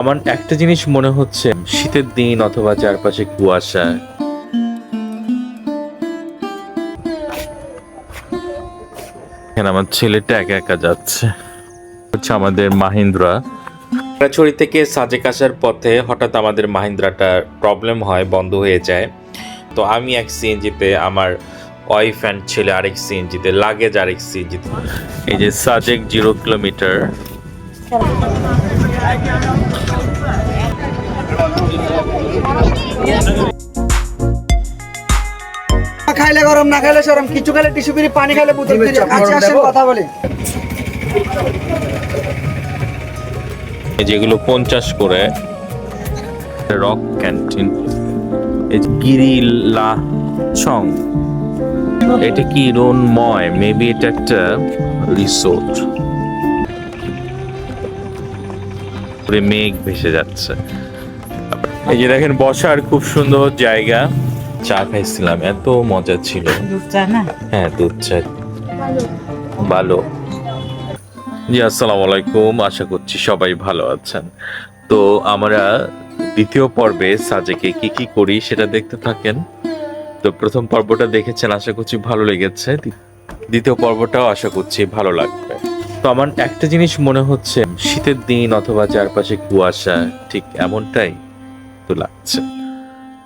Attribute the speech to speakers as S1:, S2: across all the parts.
S1: আমার একটা জিনিস মনে হচ্ছে, শীতের দিন অথবা চারপাশে কুয়াশা। এখানে আমার ছেলেটা একা একা যাচ্ছে। হচ্ছে আমাদের মাহিন্দ্রা। খাগড়াছড়ি থেকে সাজেক আসার পথে হঠাৎ আমাদের মাহিন্দ্রাটার প্রবলেম হয়, বন্ধ হয়ে যায়। তো আমি এক সিএনজিতে, আমার ওয়াইফ অ্যান্ড ছেলে আরেক সিএনজিতে, লাগেজ আরেক সিএনজিতে। এই যে সাজেক 0 কিলোমিটার।
S2: খাইলে গরম, না খাইলে সরম, কিছু খাইলে টিস্যু পেপার, পানি খাইলে বোতল দিয়ে কাছে আসেন কথা বলি।
S1: যেগুলো 50 করে। রক ক্যান্টিন, এই গিরিলা চং, এটা কি রোনময়? মেবি এটা একটা রিসোর্ট। মেঘ ভেসে যাচ্ছে। এই যে দেখেন, বসার খুব সুন্দর জায়গা। চা খাইছিলাম, এত মজা ছিল। হ্যাঁ, দুধ চা ভালো। জি, আসসালামু আলাইকুম, আশা করছি সবাই ভালো আছেন। তো আমরা দ্বিতীয় পর্বে সাজেকে কি কি করি সেটা দেখতে থাকেন। তো প্রথম পর্বটা দেখেছেন, আশা করছি ভালো লেগেছে। দ্বিতীয় পর্বটাও আশা করছি ভালো লাগবে। তো আমার একটা জিনিস মনে হচ্ছে, শীতের দিন অথবা চারপাশে কুয়াশা, ঠিক এমনটাই তো লাগছে।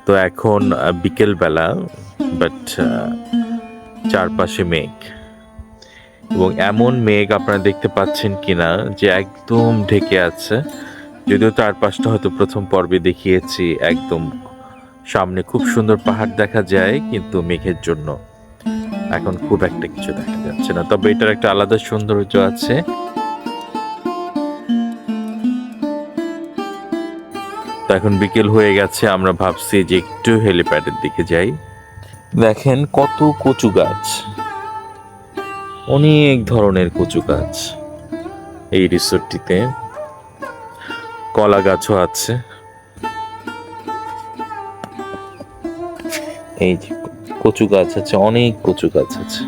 S1: তো এখন বিকেল বেলা, বাট চারপাশে মেঘ, এবং এমন মেঘ আপনারা দেখতে পাচ্ছেন কিনা যে একদম ঢেকে আছে। যদিও চারপাশটা হয়তো প্রথম পর্বে দেখিয়েছি, একদম সামনে খুব সুন্দর পাহাড় দেখা যায়, কিন্তু মেঘের জন্য এখন খুব একটা কিছু দেখা যাচ্ছে না। তবে এটার একটা আলাদা সৌন্দর্য আছে। তো এখন বিকেল হয়ে গেছে, আমরা ভাবছি যে একটু হেলিপ্যাডের দিকে যাই। দেখেন কত কচু গাছ, অনেক ধরনের কচু গাছ এই রিসোর্টটিতে। কলা গাছও আছে। এই যে কচু গাছ আছে, অনেক কচু গাছ আছে।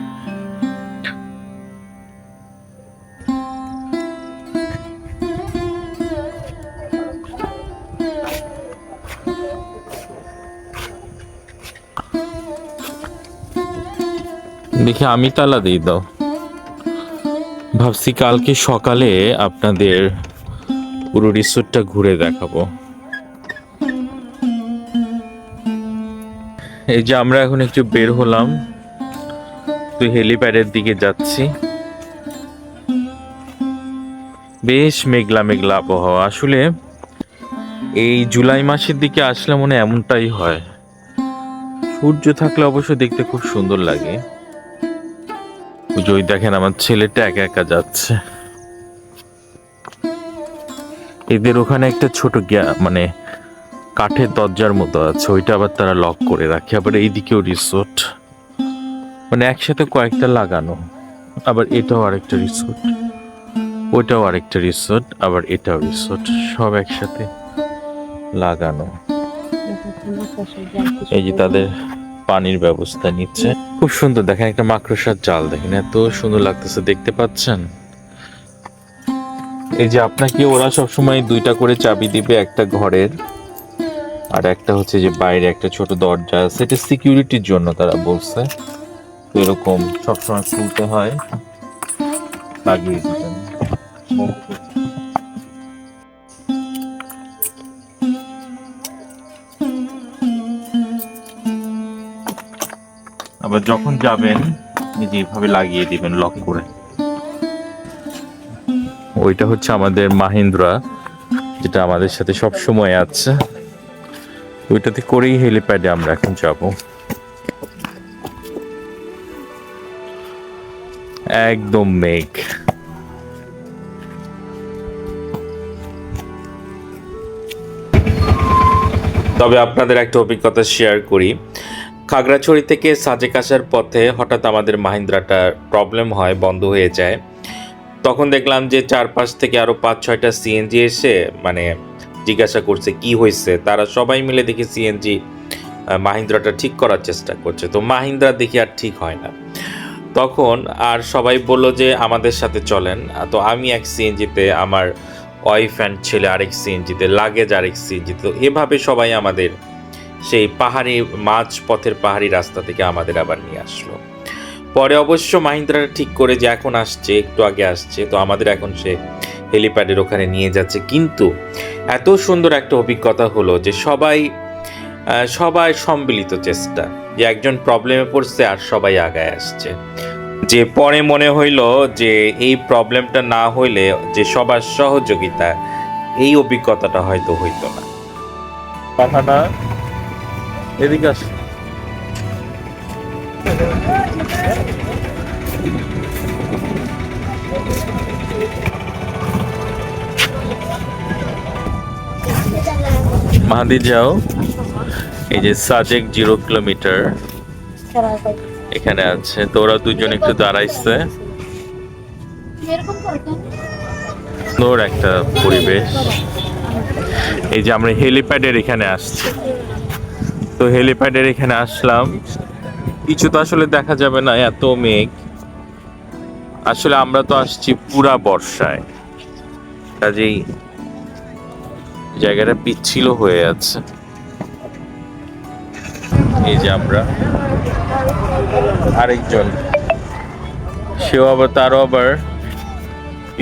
S1: দেখি আমি তালা দিয়ে দাও। ভাবছি কালকে সকালে আপনাদের পুরো রিসোর্টটা ঘুরে দেখাবো। এই যে আমরা এখন একটু বের হলাম, তো হেলিপ্যাডের দিকে যাচ্ছি। বেশ মেঘলা মেঘলা আবহাওয়া। আসলে এই জুলাই মাসের দিকে আসলে মনে হয় এমনটাই হয়। সূর্য থাকলে অবশ্য দেখতে খুব সুন্দর লাগে। ওই দেখেন, আমার ছেলেটা একা একা যাচ্ছে। এদের ওখানে একটা ছোট মানে কাঠের দরজার মতো আছে, ওইটা আবার তারা লক করে রাখে। আবার এইদিকেও রিসোর্ট, মানে একসাথে কয়েকটা লাগানো। আবার এটাও আরেকটা রিসোর্ট, ওইটাও আরেকটা রিসোর্ট, আবার এটাও রিসোর্ট, সব একসাথে লাগানো। এই যে তাদের পানির ব্যবস্থা নিচ্ছে, খুব সুন্দর। দেখেন একটা মাকড়সার জাল, দেখেন এত সুন্দর লাগতেছে, দেখতে পাচ্ছেন? এই যে আপনাকে ওরা সবসময় 2টা করে চাবি দিবে, একটা ঘরের আর একটা হচ্ছে যে বাইরে একটা ছোট দরজা আছে, এটা সিকিউরিটির জন্য তারা বলছে। তো এরকম সবসময় খুলতে হয়, লাগিয়ে দিতেন। আবার যখন যাবেন এই যে এইভাবে লাগিয়ে দিবেন লক করে। ওইটা হচ্ছে আমাদের মাহিন্দ্রা, যেটা আমাদের সাথে সব সময় আছে। ওইটাতে করেই হেলিপ্যাডে আমরা এখন যাব। একদম মেঘ। তবে আপনাদের একটা অভিজ্ঞতা শেয়ার করি। খাগড়াছড়ি থেকে সাজেক আসার পথে হঠাৎ আমাদের মাহিন্দ্রাটার প্রবলেম হয়, বন্ধ হয়ে যায়। তখন দেখলাম যে চারপাশ থেকে আরো 5-6টা সিএনজি এসে মানে জিজ্ঞাসা করছে কি হয়েছে। তারা সবাই মিলে দেখি সিএনজি মাহিন্দ্রাটা ঠিক করার চেষ্টা করছে। তো মাহিন্দ্রা দেখি আর ঠিক হয় না। তখন আর সবাই বলল যে আমাদের সাথে চলেন। তো আমি এক সিএনজিতে, আমার ওয়াইফ অ্যান্ড ছেলে আরেক সিএনজিতে, লাগেজ আরেক সিএনজিতে। তো এভাবে সবাই আমাদের সেই পাহাড়ি মাঝ পথের পাহাড়ি রাস্তা থেকে আমাদের আবার নিয়ে আসলো। পরে অবশ্য মাহিন্দ্রা ঠিক করে যে এখন আসছে, একটু আগে আসছে, তো আমাদের এখন সে হেলিপ্যাডের ওখানে নিয়ে যাচ্ছে। কিন্তু এত সুন্দর একটা অভিজ্ঞতা হলো যে সবাই সম্মিলিত চেষ্টা, যে একজন প্রবলেমে পড়ছে আর সবাই আগায় আসছে। যে পরে মনে হইল যে এই প্রবলেমটা না হইলে যে সবার সহযোগিতা, এই অভিজ্ঞতাটা হয়তো হইতো না। পাঠানা এদিকে আস। মাহাদি যাও, এই যে সাজেক 0 কিলোমিটার এখানে আছে। তো ওরা দুজন একটু দাঁড়াইছে, সুন্দর একটা পরিবেশ। এই যে আমরা হেলিপ্যাডের এখানে আসছি, তো হেলিপ্যাডের এখানে আসলাম। কিছু তো আসলে দেখা যাবে না, এত মেঘ। আসলে আমরা তো আসছি পুরা বর্ষায়, কাজেই জায়গাটা পিচ্ছিল হয়ে আছে। এই যে আমরা আরেকজন, সেও আবার, তারও আবার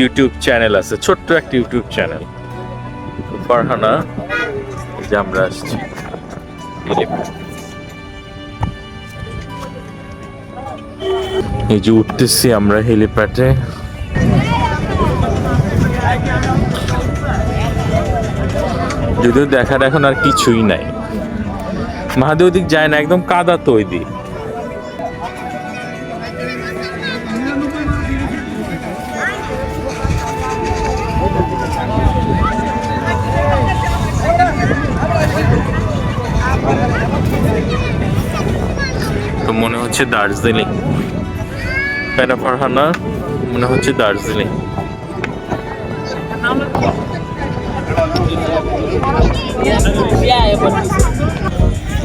S1: ইউটিউব চ্যানেল আছে, ছোট্ট একটা ইউটিউব চ্যানেল, ফারহানা। এই যে আমরা আসছি এই যে উঠতেছি আমরা হেলিপ্যাডে। যদিও দেখার এখন আর কিছুই নাই। মাহাদি ওদিক যায় না, একদম কাদা তো ওই দিক। তো মনে হচ্ছে দার্জিলিং, তাই না ফারহানা? মনে হচ্ছে দার্জিলিং।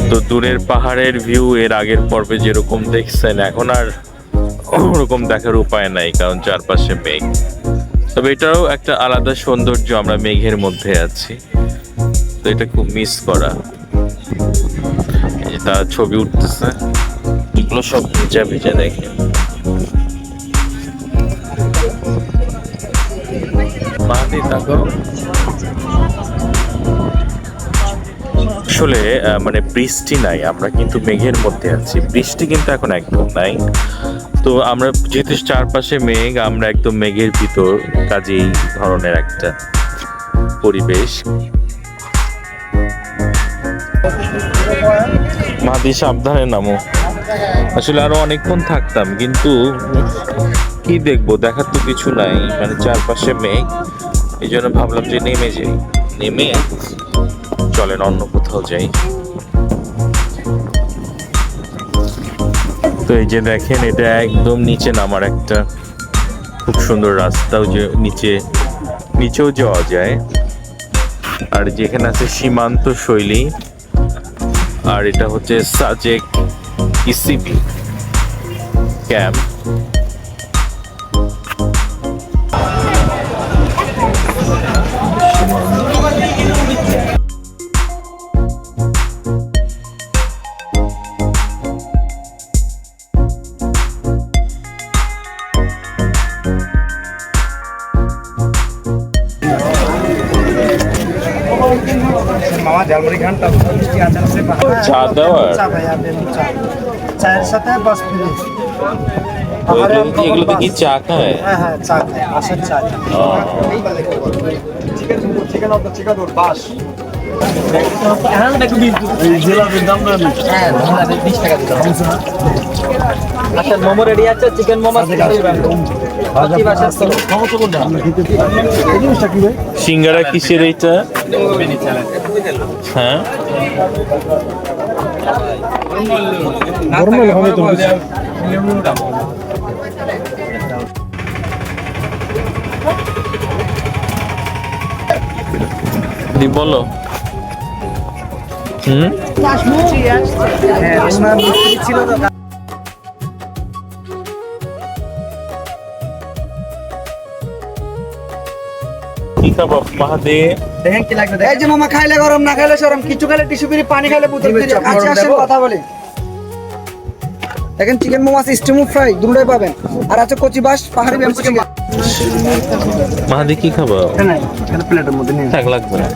S1: তো দূরের পাহাড়ের ভিউ এর আগের পর্বে যেরকম দেখছেন, এখন আর ওরকম দেখার উপায় নাই, কারণ চারপাশে মেঘ। তবে এটাও একটা আলাদা সৌন্দর্য, আমরা মেঘের মধ্যে আছি, তো এটা খুব মিস করা। তার ছবি উঠতেছে, এগুলো সব ভেজা ভেজা দেখে। মাহাদি থাকো। আসলে মানে বৃষ্টি নাই, আমরা কিন্তু মেঘের মধ্যে আছি, বৃষ্টি কিন্তু এখন একদম নাই। তো আমরা যেহেতু চারপাশে মেঘ, আমরা একদম মেঘের ভিতর, কাজেই ধরনের একটা পরিবেশ। মাহাদি সাবধানে নামো। আসলে আরো অনেকক্ষণ থাকতাম, কিন্তু কি দেখবো, দেখার তো কিছু নাই, মানে চারপাশে মেঘ। এই জন্য ভাবলাম যে নেমে যাই, নেমে চলেন অন্য কোথাও যাই। তো এই যে দেখেন, এটা একদম নিচে নামার একটা খুব সুন্দর রাস্তাও, যে নিচেও যাওয়া যায়। আর যেখানে আছে সীমান্ত শৈলী, আর এটা হচ্ছে সাজেক ইসিবি ক্যাম্প।
S2: মামা ঝালমুড়ি খান, তারপর মিষ্টি আচার আছে,
S1: চা দেওয়ার,
S2: চা ভাই আপনি চা, চায়ের সাথে বাস ফ্রি।
S1: এগুলোতে কি চা খায়?
S2: হ্যাঁ হ্যাঁ, চা খায়, বাসের চা। চিকেন অফ দ্য চিকাগোর বাস। আচ্ছা, মোমো রেডি আছে, চিকেন মোমো।
S1: সিঙ্গারা কিসের এইটা? হ্যাঁ, বলো।
S2: ছিল তো।
S1: খাবো মাহাদি?
S2: দেখেন কি লাগবে। এই যে মামা, খাইলে গরম না খাইলে সরম, কিছু খাইলে টিস্যু ফ্রি, পানি খাইলে বোতল ফ্রি। কাছে আসেন কথা বলি। দেখেন চিকেন মোমো আছে, স্টিম ফ্রাই দুটোই পাবেন। আর আছে কচি বাস, পাহাড়ি ব্যাম্বু চিকেন।
S1: মাহাদি কি খাবো?
S2: নাই এটা প্লেটের মধ্যে নিয়ে
S1: থাক, লাগবে না।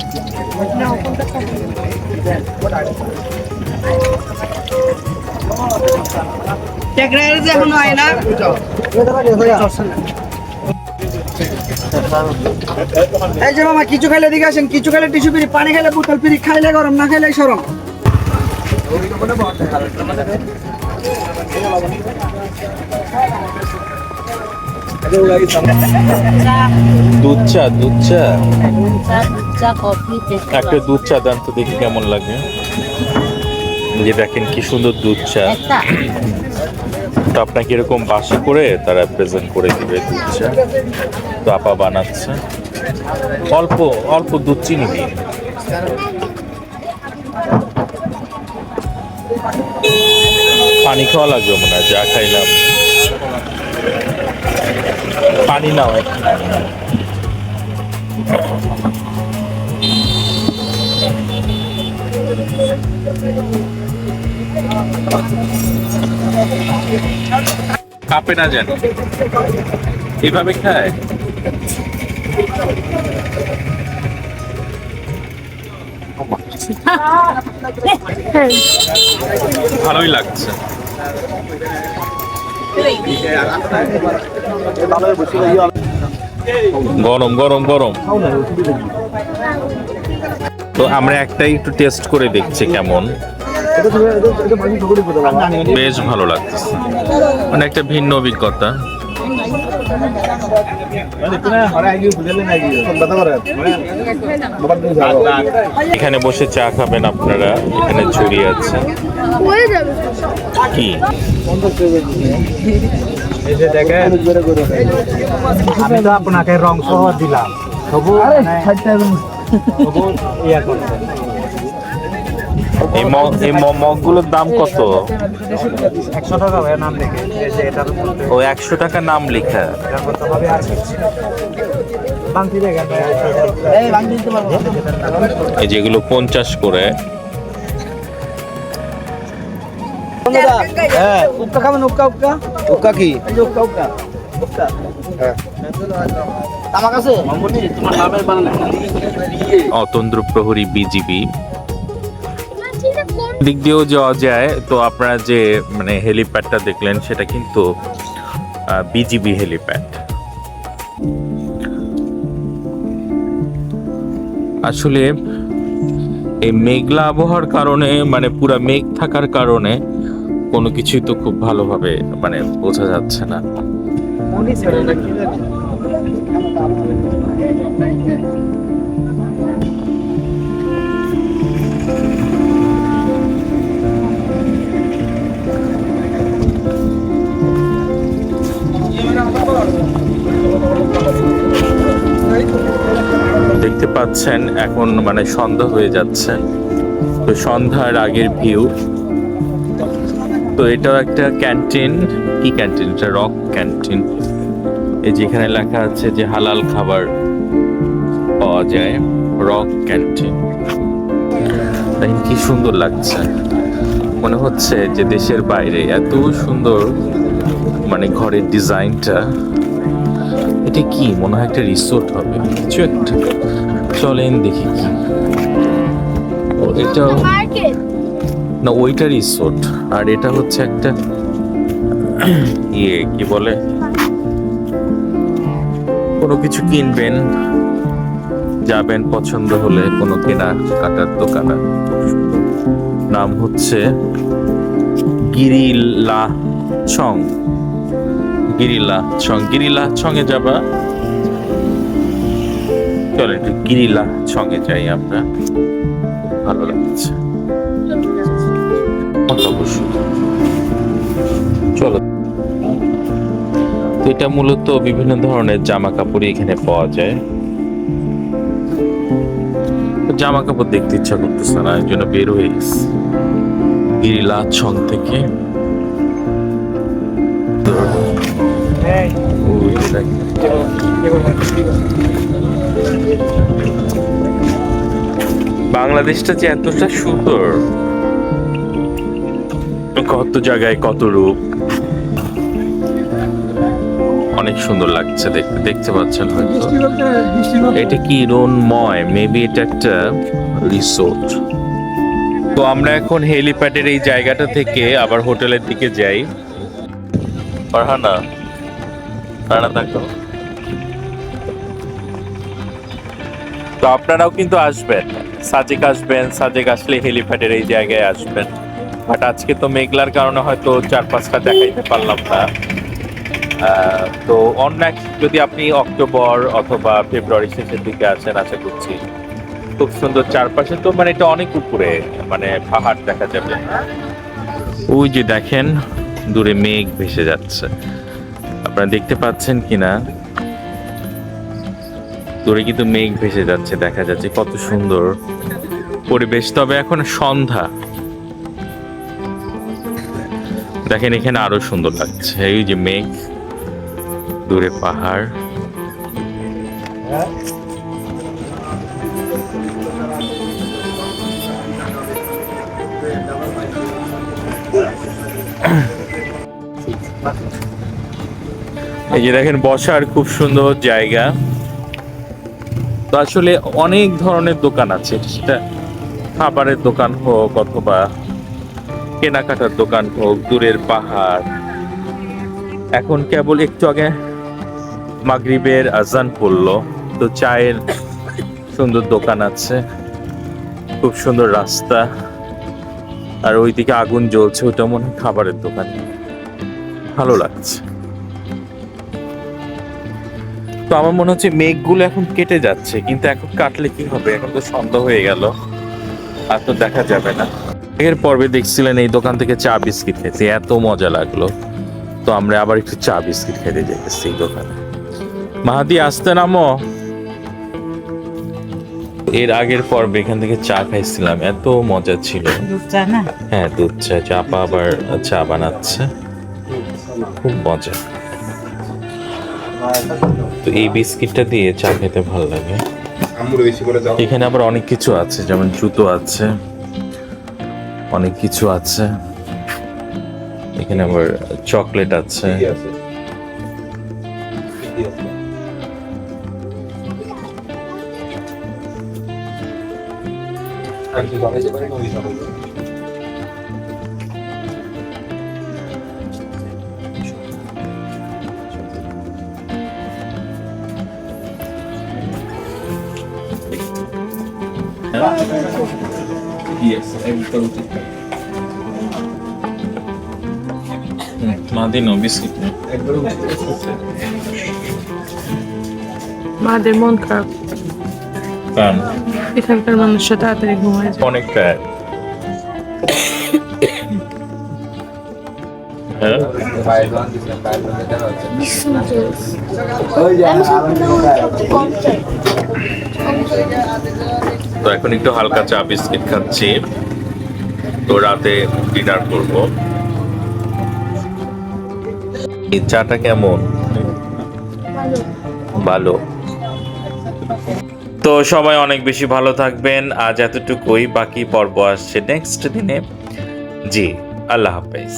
S2: টেকরাইয়ের যে এখনো হয় না। এই যে মামা, কিছু খাইলে দিকে আসেন, কিছু খাইলে টিস্যু ফ্রি, পানি খাইলে বোতল ফ্রি। খাইলে গরম না খাইলে সরম।
S1: দুধ চা, দুধ চা,
S3: চা কফি
S1: একটা দুধ চা দেন তো দেখি কেমন লাগে। এই যে দেখেন কি সুন্দর দুধ চা।
S3: একটা
S1: তো আপনাকে এরকম বাসা করে তারা প্রেজেন্ট করে দিবে দুধ চা। তো আপা বানাচ্ছে, অল্প অল্প দুধ চিনি দিন। পানি খাওয়া লাগবে মনে হয়, যা খাইলাম। পানি নাও একটু। কাপে না যেন এইভাবে খায়। ভালোই লাগছে। গরম গরম গরম। তো আমরা একটাই একটু টেস্ট করে দেখছি কেমন। বেশ ভালো লাগছে, মানে একটা ভিন্ন অভিজ্ঞতা। এখানে বসে চা খাবেন আপনারা, এখানে ঝুড়ি আছে। কি
S4: আমি তো আপনাকে রং সহ দিলাম, তবু
S1: এই মগগুলোর দাম কত?
S4: 100 টাকা ভাই নাম লিখে। এই যে এটার মধ্যে
S1: ও 100 টাকা নাম লেখা।
S4: এটার মধ্যে হবে আর বাংতি দেখেন ভাই। এই বাংতি দিতে পারবো।
S1: এই যেগুলো 50 করে।
S2: হ্যাঁ, উক্কা খাবেন? উক্কা উক্কা উক্কা কি? এই যে উক্কা উক্কা উক্কা। হ্যাঁ, তামাক আছে? মামুনি তোমার নামের বানান
S1: অতন্দ্র প্রহরী বিজিবি দিক দিয়েও যাওয়া যায়। তো আপনারা যে মানে হেলিপ্যাডটা দেখলেন সেটা কিন্তু বিজিবি হেলিপ্যাড। আসলে এই মেঘলা আবহাওয়ার কারণে, মানে পুরা মেঘ থাকার কারণে কোনো কিছুই তো খুব ভালোভাবে মানে বোঝা যাচ্ছে না। দেখতে পাচ্ছেন এখন মানে সন্ধ্যা হয়ে যাচ্ছে, তো সন্ধ্যার আগের ভিউ। তো এটাও একটা ক্যান্টিন। কি ক্যান্টিন এটা? Rock canteen. এই যেখানে লেখা আছে যে হালাল খাবার পাওয়া যায়, রক ক্যান্টিন। দেখেন কি সুন্দর লাগছে, মনে হচ্ছে যে দেশের বাইরে। এত সুন্দর মানে ঘরের ডিজাইনটা। এটা কি মনে হয় একটা রিসোর্ট হবে কিছু একটা। চলেন দেখি কি। ও এটা না, ওইটা রিসোর্ট। আর এটা হচ্ছে একটা ইয়ে কি বলে, কোনো কিছু কিনবেন, যাবেন, পছন্দ হলে কোনো কেনা কাটার দোকান। নাম হচ্ছে গিরিলা ছং। গিরিলা ছং, গিরিলা ছঙে যাবা। চলো একটু গিরিলা ছঙে যাই আমরা, ভালো লাগছে। চলো। তো এটা মূলত বিভিন্ন ধরনের জামা কাপড় এখানে পাওয়া যায়। জামা কাপড় দেখতে ইচ্ছা করতেছে না, এই জন্য বের হয়ে গেছি গিরিলা ছং থেকে। ওই বাংলাদেশটা যে এতটা সুন্দর, কত জায়গায় কত রূপ, অনেক সুন্দর লাগছে দেখতে। দেখতে পাচ্ছেন হয়তো এটা কি রোনময়, মেবি এটা একটা রিসোর্ট। তো আমরা এখন হেলিপ্যাডের এই জায়গাটা থেকে আবার হোটেলের দিকে যাই। ফারহানা, ফারহানা দেখো। তো আপনারাও কিন্তু আসবেন, সাজেক আসবেন, সাজেক আসলে হেলিপ্যাডের এই জায়গায় আসবেন। বাট আজকে তো মেঘলার কারণে হয়তো 4-5টা দেখাইতে পারলাম না। তো অন্য যদি আপনি অক্টোবর অথবা ফেব্রুয়ারি শেষের দিকে আসেন, আশা করছি খুব সুন্দর চারপাশে। তো মানে এটা অনেক উপরে, মানে পাহাড় দেখা যাবে। ওই যে দেখেন দূরে মেঘ ভেসে যাচ্ছে, আপনারা দেখতে পাচ্ছেন কিনা দূরে কিন্তু মেঘ ভেসে যাচ্ছে, দেখা যাচ্ছে কত সুন্দর পরিবেশ। তবে এখন সন্ধ্যা, দেখেন এখানে আরো সুন্দর লাগছে। এই যে মেঘ, দূরে পাহাড়। এই যে দেখেন বসার খুব সুন্দর জায়গা। তো আসলে অনেক ধরনের দোকান আছে, সেটা খাবারের দোকান হোক অথবা কেনাকাটার দোকান হোক, দূরের পাহাড়। এখন কেবল একটু আগে মাগরিবের আজান পড়লো, তো চায়ের সুন্দর দোকান আছে, খুব সুন্দর রাস্তা, আর ওইদিকে আগুন জ্বলছে, ওটা মনে হয় খাবারের দোকান। ভালো লাগছে। তো আমার মনে হচ্ছে মেঘগুলো এখন কেটে যাচ্ছে, কিন্তু এখন কাটলে কি হবে, এখন তো সন্ধ্যা হয়ে গেল, আর তো দেখা যাবে না। এর পর্বে দেখছিলেন এই দোকান থেকে চা বিস্কিট খেতে, এত মজা লাগলো। তো আমরা আবার একটু চা বিস্কিট খেতে যেতেছি এই দোকানে। মাহাদি আসতে নামো। এর আগের পর্বে এখান থেকে চা খাইছিলাম, এত মজা ছিল।
S3: দুধ চা না?
S1: হ্যাঁ, দুধ চা। চাপা আবার চা বানাচ্ছে, খুব মজা। তো এই বিস্কিটটা দিয়ে চা খেতে ভালো লাগে। এখানে আবার অনেক কিছু আছে, যেমন জুতো আছে, অনেক কিছু আছে। এখানে আবার চকলেট আছে। মাদিনো বিস্কিট
S5: মাদের মন খারাপ,
S1: কারণ
S5: এখানকার মানুষরা তাড়াতাড়ি ঘুমায় যায়।
S1: অনেকটা হ্যাঁ। তো এখন একটু হালকা চা বিস্কিট খাচ্ছি, তো রাতে ডিনার করব। এই চাটা কেমন? ভালো। তো সবাই অনেক বেশি ভালো থাকবেন। আজ এতটুকুই, বাকি পর্ব আসছে নেক্সট দিনে। জি, আল্লাহ হাফেজ।